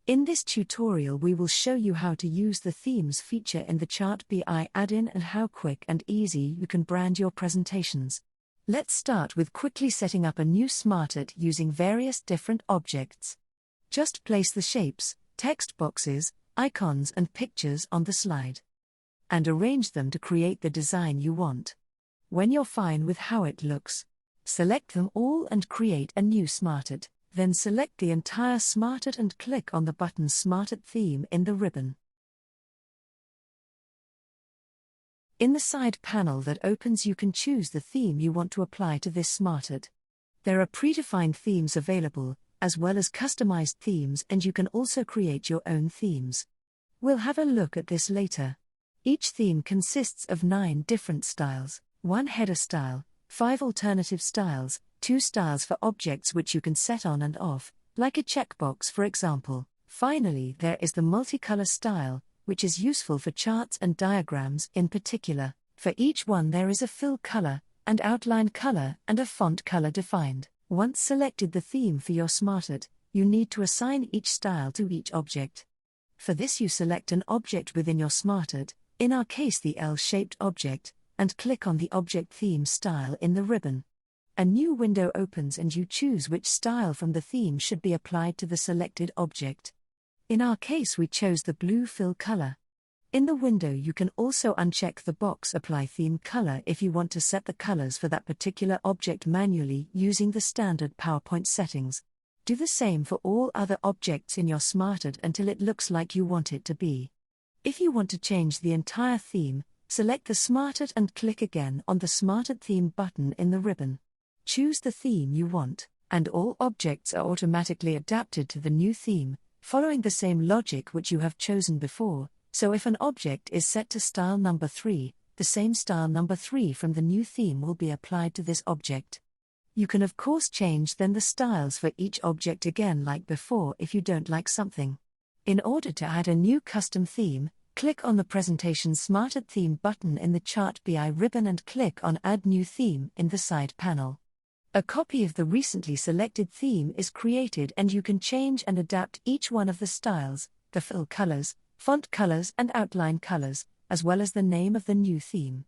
In this tutorial we will show you how to use the Themes feature in the Chart BI add-in and how quick and easy you can brand your presentations. Let's start with quickly setting up a new SmartArt using various different objects. Just place the shapes, text boxes, icons and pictures on the slide. And arrange them to create the design you want. When you're fine with how it looks, select them all and create a new SmartArt. Then select the entire SmartArt and click on the button SmartArt Theme in the ribbon. In the side panel that opens, you can choose the theme you want to apply to this SmartArt. There are predefined themes available, as well as customized themes, and you can also create your own themes. We'll have a look at this later. Each theme consists of 9 different styles, 1 header style, 5 alternative styles, 2 styles for objects which you can set on and off, like a checkbox for example. Finally, there is the multicolor style, which is useful for charts and diagrams in particular. For each one there is a fill color, and outline color and a font color defined. Once selected the theme for your SmartArt, you need to assign each style to each object. For this you select an object within your SmartArt, in our case the L-shaped object, and click on the Object Theme style in the ribbon. A new window opens and you choose which style from the theme should be applied to the selected object. In our case we chose the blue fill color. In the window you can also uncheck the box Apply Theme Color if you want to set the colors for that particular object manually using the standard PowerPoint settings. Do the same for all other objects in your SmartArt until it looks like you want it to be. If you want to change the entire theme, select the SmartArt and click again on the SmartArt Theme button in the ribbon. Choose the theme you want, and all objects are automatically adapted to the new theme, following the same logic which you have chosen before. So if an object is set to style number 3, the same style number 3 from the new theme will be applied to this object. You can of course change then the styles for each object again like before if you don't like something. In order to add a new custom theme, click on the Presentation SmartArt Theme button in the Chart BI ribbon and click on Add New Theme in the side panel. A copy of the recently selected theme is created and you can change and adapt each one of the styles, the fill colors, font colors and outline colors, as well as the name of the new theme.